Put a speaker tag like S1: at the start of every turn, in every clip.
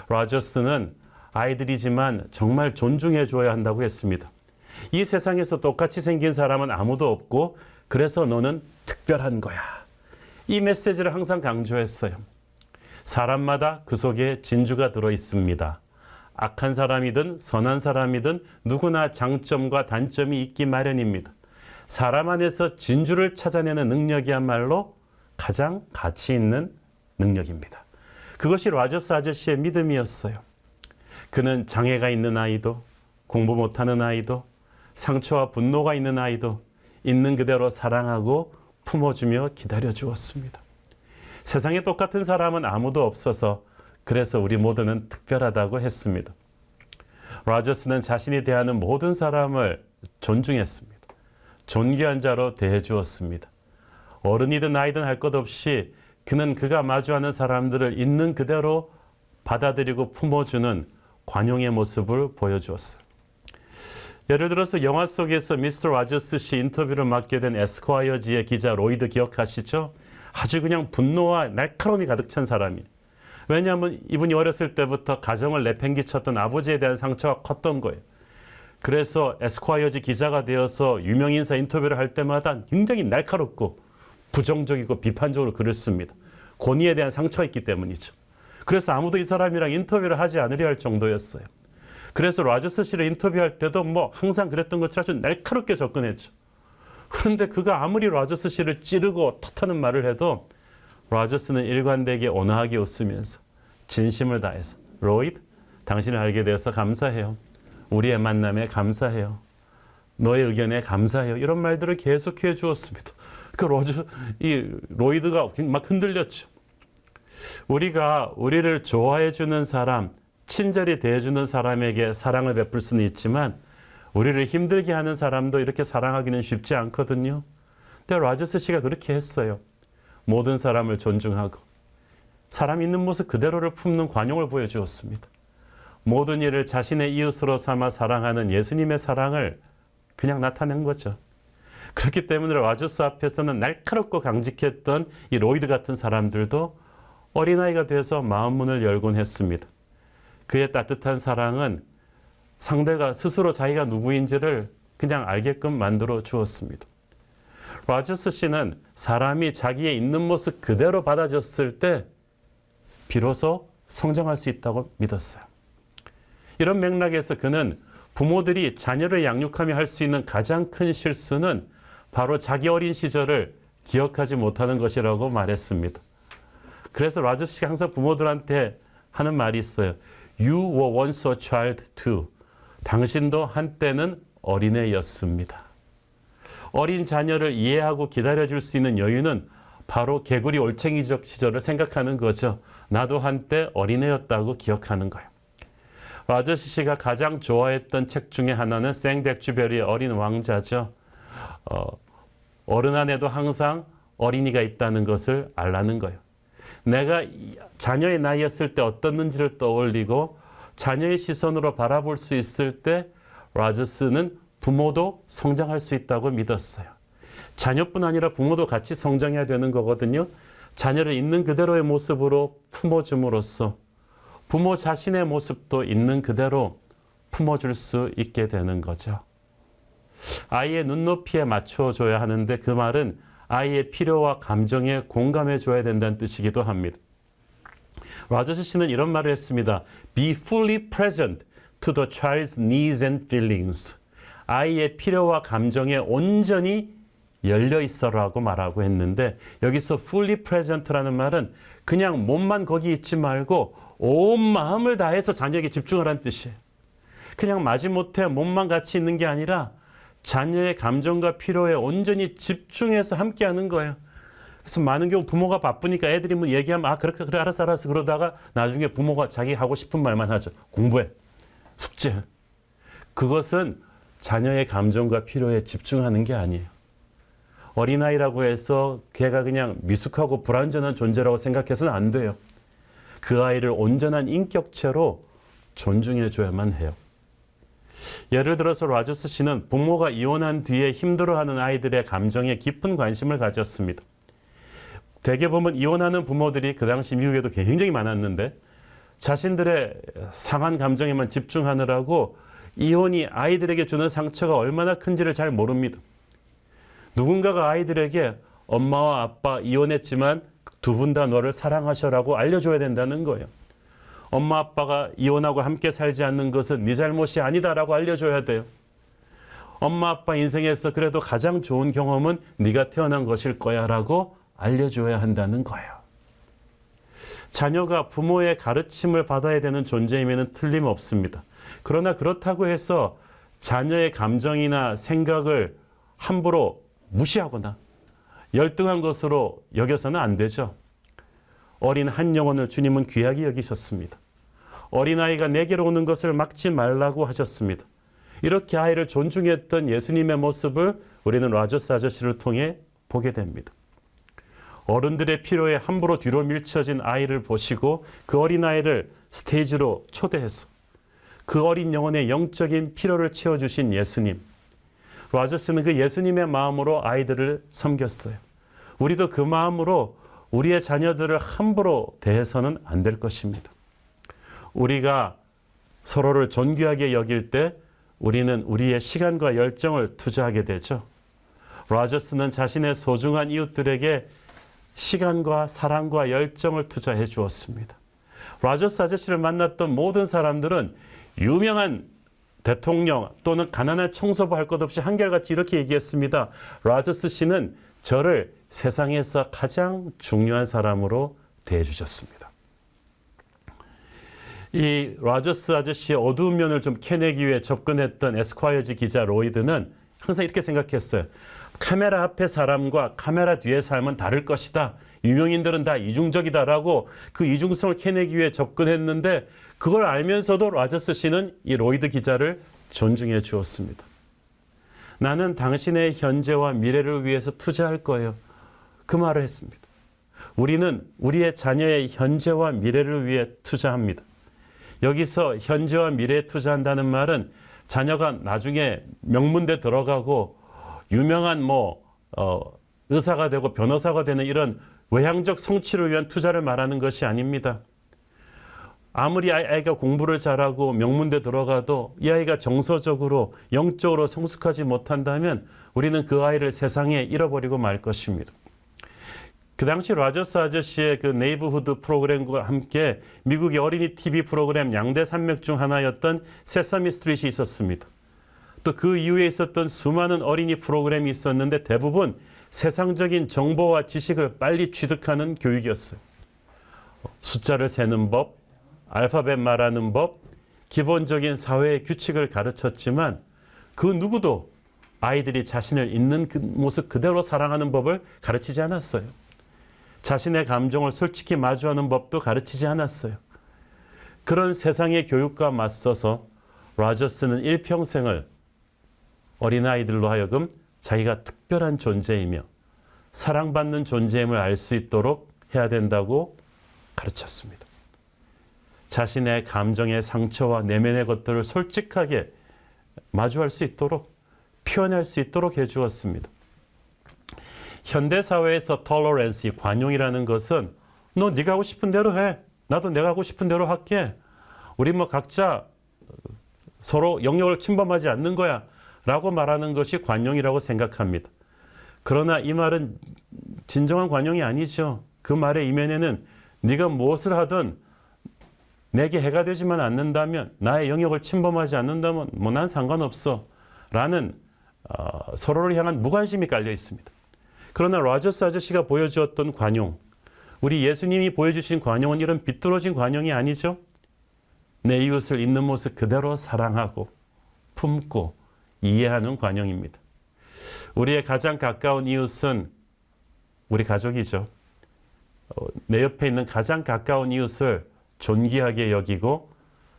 S1: 로저스는 아이들이지만 정말 존중해 줘야 한다고 했습니다. 이 세상에서 똑같이 생긴 사람은 아무도 없고 그래서 너는 특별한 거야. 이 메시지를 항상 강조했어요. 사람마다 그 속에 진주가 들어 있습니다. 악한 사람이든 선한 사람이든 누구나 장점과 단점이 있기 마련입니다. 사람 안에서 진주를 찾아내는 능력이야말로 가장 가치 있는 능력입니다. 그것이 로저스 아저씨의 믿음이었어요. 그는 장애가 있는 아이도, 공부 못하는 아이도, 상처와 분노가 있는 아이도 있는 그대로 사랑하고 품어주며 기다려주었습니다. 세상에 똑같은 사람은 아무도 없어서 그래서 우리 모두는 특별하다고 했습니다. 로저스는 자신이 대하는 모든 사람을 존중했습니다. 존귀한 자로 대해주었습니다. 어른이든 아이든 할 것 없이 그는 그가 마주하는 사람들을 있는 그대로 받아들이고 품어주는 관용의 모습을 보여주었어요. 예를 들어서 영화 속에서 미스터 로저스 씨 인터뷰를 맡게 된 에스콰이어지의 기자 로이드 기억하시죠? 아주 그냥 분노와 날카로움이 가득 찬 사람이에요. 왜냐하면 이분이 어렸을 때부터 가정을 내팽개쳤던 아버지에 대한 상처가 컸던 거예요. 그래서 에스콰이어지 기자가 되어서 유명인사 인터뷰를 할 때마다 굉장히 날카롭고 부정적이고 비판적으로 글을 씁니다. 권위에 대한 상처가 있기 때문이죠. 그래서 아무도 이 사람이랑 인터뷰를 하지 않으려 할 정도였어요. 그래서 로저스 씨를 인터뷰할 때도 항상 그랬던 것처럼 아주 날카롭게 접근했죠. 그런데 그가 아무리 로저스 씨를 찌르고 탓하는 말을 해도 로저스는 일관되게 온화하게 웃으면서 진심을 다해서 로이드, 당신을 알게 되어서 감사해요. 우리의 만남에 감사해요. 너의 의견에 감사해요. 이런 말들을 계속해 주었습니다. 로이드가 막 흔들렸죠. 우리가 우리를 좋아해 주는 사람, 친절히 대해주는 사람에게 사랑을 베풀 수는 있지만 우리를 힘들게 하는 사람도 이렇게 사랑하기는 쉽지 않거든요. 근데 로저스 씨가 그렇게 했어요. 모든 사람을 존중하고 사람 있는 모습 그대로를 품는 관용을 보여주었습니다. 모든 일을 자신의 이웃으로 삼아 사랑하는 예수님의 사랑을 그냥 나타낸 거죠. 그렇기 때문에 로저스 앞에서는 날카롭고 강직했던 이 로이드 같은 사람들도 어린아이가 돼서 마음 문을 열곤 했습니다. 그의 따뜻한 사랑은 상대가 스스로 자기가 누구인지를 그냥 알게끔 만들어 주었습니다. 로저스 씨는 사람이 자기의 있는 모습 그대로 받아줬을 때 비로소 성장할 수 있다고 믿었어요. 이런 맥락에서 그는 부모들이 자녀를 양육하며 할 수 있는 가장 큰 실수는 바로 자기 어린 시절을 기억하지 못하는 것이라고 말했습니다. 그래서 로저스 씨가 항상 부모들한테 하는 말이 있어요. You were once a child too. 당신도 한때는 어린애였습니다. 어린 자녀를 이해하고 기다려줄 수 있는 여유는 바로 개구리 올챙이적 시절을 생각하는 거죠. 나도 한때 어린애였다고 기억하는 거예요. 로저스 씨가 가장 좋아했던 책 중에 하나는 생덱쥐베리의 어린 왕자죠. 어른 안에도 항상 어린이가 있다는 것을 알라는 거예요. 내가 자녀의 나이였을 때 어떻는지를 떠올리고 자녀의 시선으로 바라볼 수 있을 때 로저스는 부모도 성장할 수 있다고 믿었어요. 자녀뿐 아니라 부모도 같이 성장해야 되는 거거든요. 자녀를 있는 그대로의 모습으로 품어줌으로써 부모 자신의 모습도 있는 그대로 품어줄 수 있게 되는 거죠. 아이의 눈높이에 맞춰줘야 하는데 그 말은 아이의 필요와 감정에 공감해줘야 된다는 뜻이기도 합니다. 로저스 씨는 이런 말을 했습니다. Be fully present to the child's needs and feelings. 아이의 필요와 감정에 온전히 열려 있어라고 말하고 했는데 여기서 fully present라는 말은 그냥 몸만 거기 있지 말고 온 마음을 다해서 자녀에게 집중하라는 뜻이에요. 그냥 마지못해 몸만 같이 있는 게 아니라 자녀의 감정과 필요에 온전히 집중해서 함께하는 거예요. 그래서 많은 경우 부모가 바쁘니까 애들이 뭐 얘기하면 그래 알았어 그러다가 나중에 부모가 자기 하고 싶은 말만 하죠. 공부해, 숙제해. 그것은 자녀의 감정과 필요에 집중하는 게 아니에요. 어린아이라고 해서 걔가 그냥 미숙하고 불완전한 존재라고 생각해서는 안 돼요. 그 아이를 온전한 인격체로 존중해줘야만 해요. 예를 들어서 로저스 씨는 부모가 이혼한 뒤에 힘들어하는 아이들의 감정에 깊은 관심을 가졌습니다. 대개 보면 이혼하는 부모들이 그 당시 미국에도 굉장히 많았는데 자신들의 상한 감정에만 집중하느라고 이혼이 아이들에게 주는 상처가 얼마나 큰지를 잘 모릅니다. 누군가가 아이들에게 엄마와 아빠 이혼했지만 두 분 다 너를 사랑하셔라고 알려줘야 된다는 거예요. 엄마 아빠가 이혼하고 함께 살지 않는 것은 네 잘못이 아니다라고 알려줘야 돼요. 엄마 아빠 인생에서 그래도 가장 좋은 경험은 네가 태어난 것일 거야 라고 알려줘야 한다는 거예요. 자녀가 부모의 가르침을 받아야 되는 존재임에는 틀림없습니다. 그러나 그렇다고 해서 자녀의 감정이나 생각을 함부로 무시하거나 열등한 것으로 여겨서는 안 되죠. 어린 한 영혼을 주님은 귀하게 여기셨습니다. 어린아이가 내게로 오는 것을 막지 말라고 하셨습니다. 이렇게 아이를 존중했던 예수님의 모습을 우리는 라저스 아저씨를 통해 보게 됩니다. 어른들의 필요에 함부로 뒤로 밀쳐진 아이를 보시고 그 어린아이를 스테이지로 초대해서 그 어린 영혼의 영적인 필요를 채워주신 예수님. 라저스는 그 예수님의 마음으로 아이들을 섬겼어요. 우리도 그 마음으로 우리의 자녀들을 함부로 대해서는 안 될 것입니다. 우리가 서로를 존귀하게 여길 때 우리는 우리의 시간과 열정을 투자하게 되죠. 라저스는 자신의 소중한 이웃들에게 시간과 사랑과 열정을 투자해 주었습니다. 라저스 아저씨를 만났던 모든 사람들은 유명한 대통령 또는 가난한 청소부 할 것 없이 한결같이 이렇게 얘기했습니다. 라저스 씨는 저를 세상에서 가장 중요한 사람으로 대해주셨습니다. 이 라저스 아저씨의 어두운 면을 좀 캐내기 위해 접근했던 에스콰이어지 기자 로이드는 항상 이렇게 생각했어요. 카메라 앞의 사람과 카메라 뒤의 삶은 다를 것이다. 유명인들은 다 이중적이다라고 그 이중성을 캐내기 위해 접근했는데 그걸 알면서도 라저스 씨는 이 로이드 기자를 존중해 주었습니다. 나는 당신의 현재와 미래를 위해서 투자할 거예요. 그 말을 했습니다. 우리는 우리의 자녀의 현재와 미래를 위해 투자합니다. 여기서 현재와 미래에 투자한다는 말은 자녀가 나중에 명문대 들어가고 유명한 의사가 되고 변호사가 되는 이런 외향적 성취를 위한 투자를 말하는 것이 아닙니다. 아무리 아이가 공부를 잘하고 명문대 들어가도 이 아이가 정서적으로 영적으로 성숙하지 못한다면 우리는 그 아이를 세상에 잃어버리고 말 것입니다. 그 당시 라저스 아저씨의 그 네이버후드 프로그램과 함께 미국의 어린이 TV 프로그램 양대 산맥 중 하나였던 세서미 스트릿이 있었습니다. 또 그 이후에 있었던 수많은 어린이 프로그램이 있었는데 대부분 세상적인 정보와 지식을 빨리 취득하는 교육이었어요. 숫자를 세는 법, 알파벳 말하는 법, 기본적인 사회의 규칙을 가르쳤지만 그 누구도 아이들이 자신을 있는 그 모습 그대로 사랑하는 법을 가르치지 않았어요. 자신의 감정을 솔직히 마주하는 법도 가르치지 않았어요. 그런 세상의 교육과 맞서서 라저스는 일평생을 어린아이들로 하여금 자기가 특별한 존재이며 사랑받는 존재임을 알 수 있도록 해야 된다고 가르쳤습니다. 자신의 감정의 상처와 내면의 것들을 솔직하게 마주할 수 있도록 표현할 수 있도록 해주었습니다. 현대사회에서 tolerance, 관용이라는 것은 너 네가 하고 싶은 대로 해. 나도 내가 하고 싶은 대로 할게. 우리 각자 서로 영역을 침범하지 않는 거야. 라고 말하는 것이 관용이라고 생각합니다. 그러나 이 말은 진정한 관용이 아니죠. 그 말의 이면에는 네가 무엇을 하든 내게 해가 되지만 않는다면, 나의 영역을 침범하지 않는다면 난 상관없어. 라는 서로를 향한 무관심이 깔려 있습니다. 그러나 라저스 아저씨가 보여주었던 관용, 우리 예수님이 보여주신 관용은 이런 비뚤어진 관용이 아니죠. 내 이웃을 있는 모습 그대로 사랑하고 품고 이해하는 관용입니다. 우리의 가장 가까운 이웃은 우리 가족이죠. 내 옆에 있는 가장 가까운 이웃을 존귀하게 여기고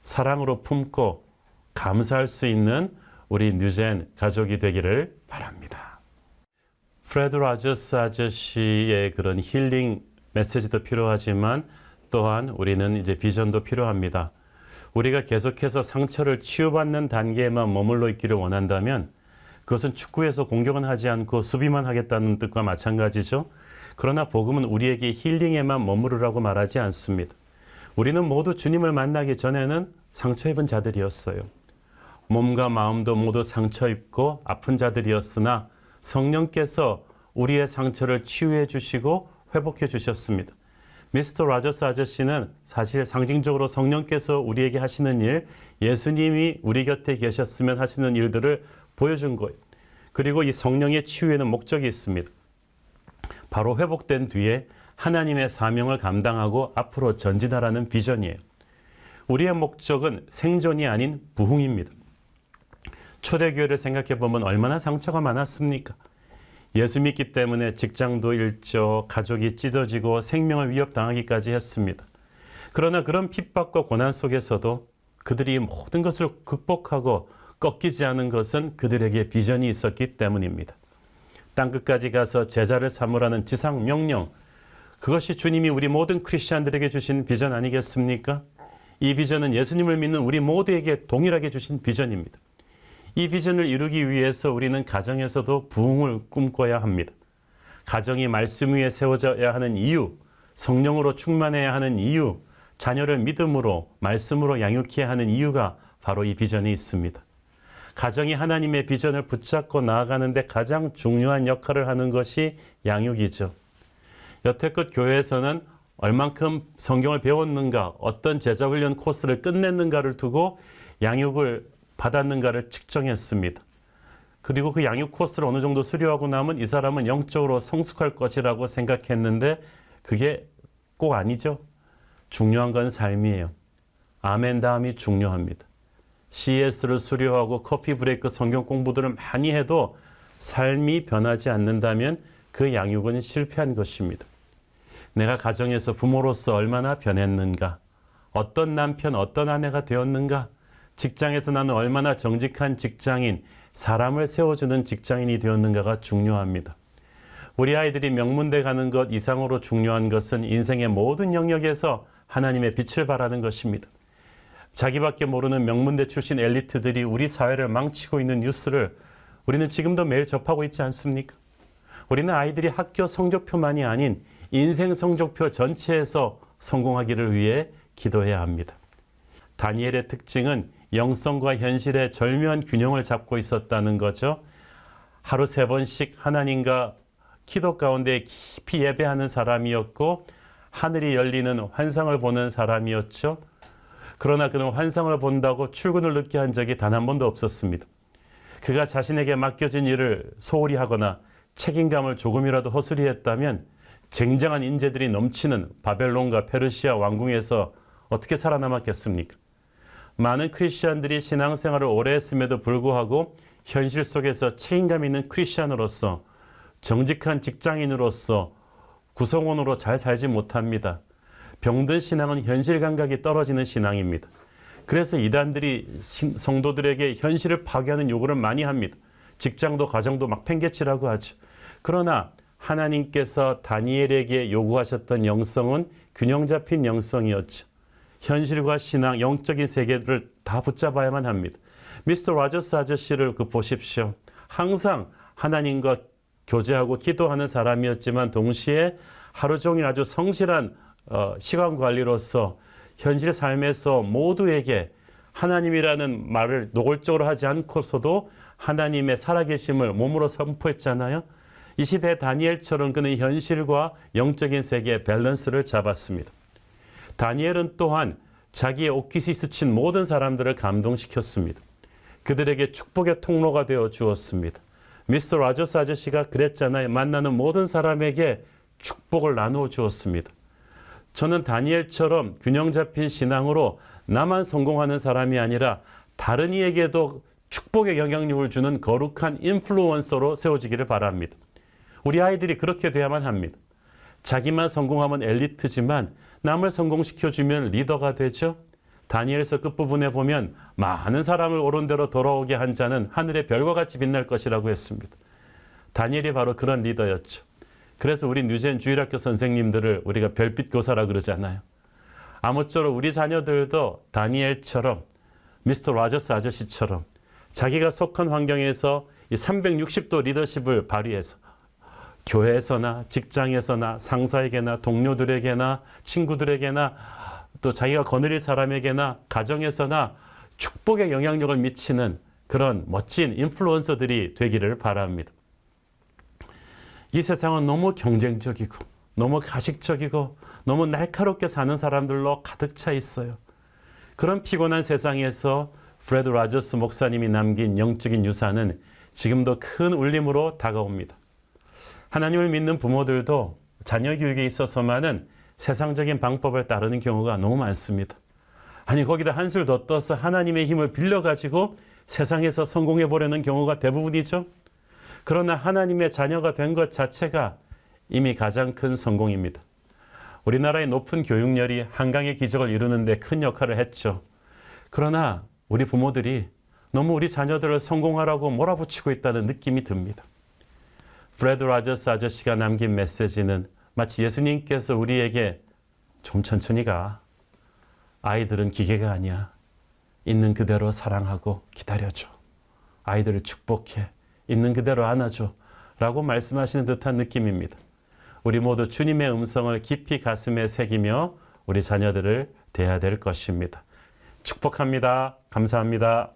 S1: 사랑으로 품고 감사할 수 있는 우리 뉴젠 가족이 되기를 바랍니다. 프레드 라저스 아저씨의 그런 힐링 메시지도 필요하지만 또한 우리는 이제 비전도 필요합니다. 우리가 계속해서 상처를 치유받는 단계에만 머물러 있기를 원한다면 그것은 축구에서 공격은 하지 않고 수비만 하겠다는 뜻과 마찬가지죠. 그러나 복음은 우리에게 힐링에만 머무르라고 말하지 않습니다. 우리는 모두 주님을 만나기 전에는 상처 입은 자들이었어요. 몸과 마음도 모두 상처 입고 아픈 자들이었으나 성령께서 우리의 상처를 치유해 주시고 회복해 주셨습니다. 미스터 라저스 아저씨는 사실 상징적으로 성령께서 우리에게 하시는 일, 예수님이 우리 곁에 계셨으면 하시는 일들을 보여준 거예요. 그리고 이 성령의 치유에는 목적이 있습니다. 바로 회복된 뒤에 하나님의 사명을 감당하고 앞으로 전진하라는 비전이에요. 우리의 목적은 생존이 아닌 부흥입니다. 초대교회를 생각해 보면 얼마나 상처가 많았습니까? 예수 믿기 때문에 직장도 잃죠, 가족이 찢어지고 생명을 위협당하기까지 했습니다. 그러나 그런 핍박과 고난 속에서도 그들이 모든 것을 극복하고 꺾이지 않은 것은 그들에게 비전이 있었기 때문입니다. 땅끝까지 가서 제자를 삼으라는 지상 명령, 그것이 주님이 우리 모든 크리스찬들에게 주신 비전 아니겠습니까? 이 비전은 예수님을 믿는 우리 모두에게 동일하게 주신 비전입니다. 이 비전을 이루기 위해서 우리는 가정에서도 부흥을 꿈꿔야 합니다. 가정이 말씀 위에 세워져야 하는 이유, 성령으로 충만해야 하는 이유, 자녀를 믿음으로, 말씀으로 양육해야 하는 이유가 바로 이 비전이 있습니다. 가정이 하나님의 비전을 붙잡고 나아가는데 가장 중요한 역할을 하는 것이 양육이죠. 여태껏 교회에서는 얼만큼 성경을 배웠는가, 어떤 제자훈련 코스를 끝냈는가를 두고 양육을 받았는가를 측정했습니다. 그리고 그 양육 코스를 어느 정도 수료하고 나면 이 사람은 영적으로 성숙할 것이라고 생각했는데 그게 꼭 아니죠. 중요한 건 삶이에요. 아멘 다음이 중요합니다. CS를 수료하고 커피 브레이크 성경 공부들을 많이 해도 삶이 변하지 않는다면 그 양육은 실패한 것입니다. 내가 가정에서 부모로서 얼마나 변했는가, 어떤 남편, 어떤 아내가 되었는가, 직장에서 나는 얼마나 정직한 직장인, 사람을 세워주는 직장인이 되었는가가 중요합니다. 우리 아이들이 명문대 가는 것 이상으로 중요한 것은 인생의 모든 영역에서 하나님의 빛을 발하는 것입니다. 자기밖에 모르는 명문대 출신 엘리트들이 우리 사회를 망치고 있는 뉴스를 우리는 지금도 매일 접하고 있지 않습니까? 우리는 아이들이 학교 성적표만이 아닌 인생 성적표 전체에서 성공하기를 위해 기도해야 합니다. 다니엘의 특징은 영성과 현실의 절묘한 균형을 잡고 있었다는 거죠. 하루 3번씩 하나님과 기도 가운데 깊이 예배하는 사람이었고 하늘이 열리는 환상을 보는 사람이었죠. 그러나 그는 환상을 본다고 출근을 늦게 한 적이 단 한 번도 없었습니다. 그가 자신에게 맡겨진 일을 소홀히 하거나 책임감을 조금이라도 허술히 했다면 쟁쟁한 인재들이 넘치는 바벨론과 페르시아 왕궁에서 어떻게 살아남았겠습니까? 많은 크리스천들이 신앙생활을 오래 했음에도 불구하고 현실 속에서 책임감 있는 크리스천으로서, 정직한 직장인으로서, 구성원으로 잘 살지 못합니다. 병든 신앙은 현실 감각이 떨어지는 신앙입니다. 그래서 이단들이 성도들에게 현실을 파괴하는 요구를 많이 합니다. 직장도 가정도 막 팽개치라고 하죠. 그러나 하나님께서 다니엘에게 요구하셨던 영성은 균형 잡힌 영성이었죠. 현실과 신앙, 영적인 세계를 다 붙잡아야만 합니다. 미스터 라저스 아저씨를 보십시오. 항상 하나님과 교제하고 기도하는 사람이었지만 동시에 하루 종일 아주 성실한 시간 관리로서 현실 삶에서 모두에게 하나님이라는 말을 노골적으로 하지 않고서도 하나님의 살아계심을 몸으로 선포했잖아요. 이 시대 다니엘처럼 그는 현실과 영적인 세계의 밸런스를 잡았습니다. 다니엘은 또한 자기의 옷깃이 스친 모든 사람들을 감동시켰습니다. 그들에게 축복의 통로가 되어 주었습니다. 미스터 라저스 아저씨가 그랬잖아요. 만나는 모든 사람에게 축복을 나누어 주었습니다. 저는 다니엘처럼 균형 잡힌 신앙으로 나만 성공하는 사람이 아니라 다른 이에게도 축복의 영향력을 주는 거룩한 인플루언서로 세워지기를 바랍니다. 우리 아이들이 그렇게 돼야만 합니다. 자기만 성공하면 엘리트지만 남을 성공시켜주면 리더가 되죠. 다니엘서 끝부분에 보면 많은 사람을 옳은 대로 돌아오게 한 자는 하늘의 별과 같이 빛날 것이라고 했습니다. 다니엘이 바로 그런 리더였죠. 그래서 우리 뉴젠 주일학교 선생님들을 우리가 별빛 교사라 그러잖아요. 아무쪼록 우리 자녀들도 다니엘처럼 미스터 라저스 아저씨처럼 자기가 속한 환경에서 이 360도 리더십을 발휘해서 교회에서나 직장에서나 상사에게나 동료들에게나 친구들에게나 또 자기가 거느릴 사람에게나 가정에서나 축복의 영향력을 미치는 그런 멋진 인플루언서들이 되기를 바랍니다. 이 세상은 너무 경쟁적이고 너무 가식적이고 너무 날카롭게 사는 사람들로 가득 차 있어요. 그런 피곤한 세상에서 프레드 라저스 목사님이 남긴 영적인 유산은 지금도 큰 울림으로 다가옵니다. 하나님을 믿는 부모들도 자녀 교육에 있어서만은 세상적인 방법을 따르는 경우가 너무 많습니다. 아니 거기다 한술 더 떠서 하나님의 힘을 빌려가지고 세상에서 성공해 보려는 경우가 대부분이죠. 그러나 하나님의 자녀가 된 것 자체가 이미 가장 큰 성공입니다. 우리나라의 높은 교육열이 한강의 기적을 이루는 데 큰 역할을 했죠. 그러나 우리 부모들이 너무 우리 자녀들을 성공하라고 몰아붙이고 있다는 느낌이 듭니다. 프레드 라저스 아저씨가 남긴 메시지는 마치 예수님께서 우리에게 좀 천천히 가. 아이들은 기계가 아니야. 있는 그대로 사랑하고 기다려줘. 아이들을 축복해. 있는 그대로 안아줘. 라고 말씀하시는 듯한 느낌입니다. 우리 모두 주님의 음성을 깊이 가슴에 새기며 우리 자녀들을 대해야 될 것입니다. 축복합니다. 감사합니다.